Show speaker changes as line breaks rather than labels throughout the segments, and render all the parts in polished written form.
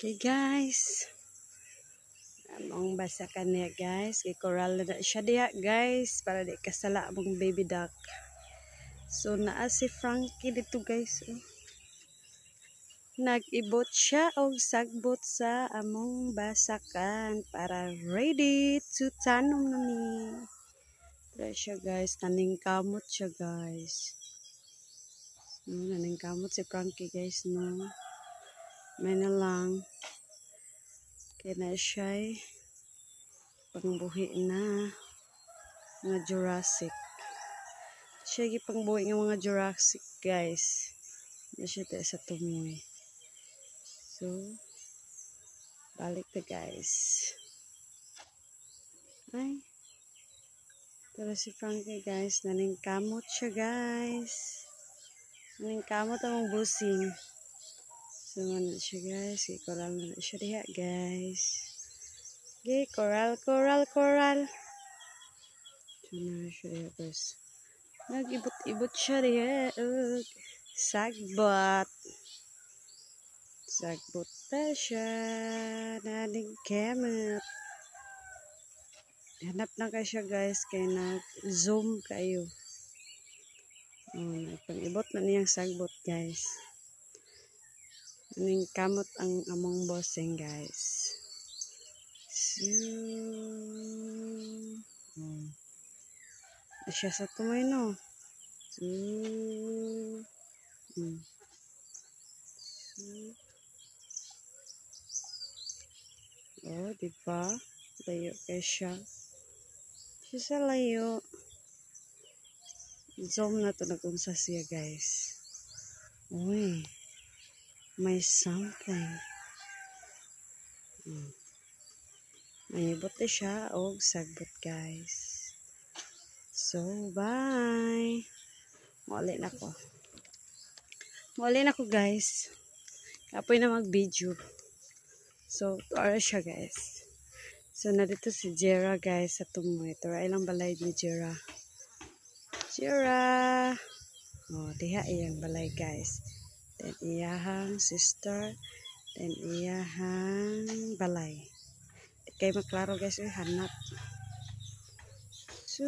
Okay guys, among basakan niya guys, i-coral na siya diha guys, para di kasala among baby duck. So naa si Frankie dito guys, oh. Nag-ibot siya og sagbot sa among basakan para ready to tanom na ni. Tara siya guys, naning kamot siya guys. Naning kamot si Frankie guys, no. May na lang. Kaya na siya pangbuhi na mga Jurassic. Siya pangbuhi ng mga Jurassic guys. Na siya tayo sa tumoy. So, balik na guys. Ay. Tara si Frankie guys. Naning kamot siya guys. Naning kamot ang busing. So, ano siya guys. I-coral na siya diha guys. Okay, coral. So, na siya diha guys. Nag-ibot-ibot siya diha. Sagbot. Sagbot na siya. Naning kamot. Hanap na kayo siya guys. Kaya nag-zoom kayo. Nagpang-ibot na niyang sagbot guys. Naning kamot ang among bossing guys. So, siya sa tumoy no. So, oh, diba? Layo kay siya. Siya sa layo. Zoom na to nag-unsa siya guys. Uy. May something. Mayibot na siya og sagbot guys. So, bye. Muli na ko guys. Kapoy na mag-video. So, tuara siya guys. So, narito si Jera guys sa tumoy. Tuara ilang balay ni Jera. Jera! Oh, diha iyang balay guys. Then, iyahang sister. Then, iyahang balay. Kay maklaro guys, hanap. So,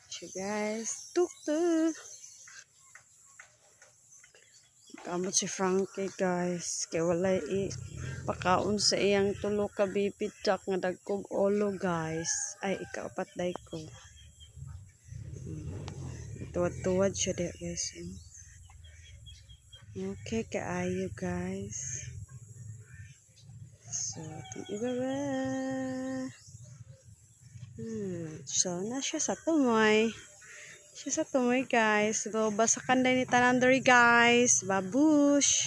siya guys. Tuk-tuk. Kamot si Frankie guys. Kaya walay pakaon sa iyang tulo ka baby duck nga dagkog olo guys. Ay, ikaapat day ko. Tuwad-tuwad siya diya guys. Okay, kaayo guys. So, itong iba ba? So, na siya sa tumoy. Siya sa tumoy guys. So, basakan din ni Tanandari guys. Babush!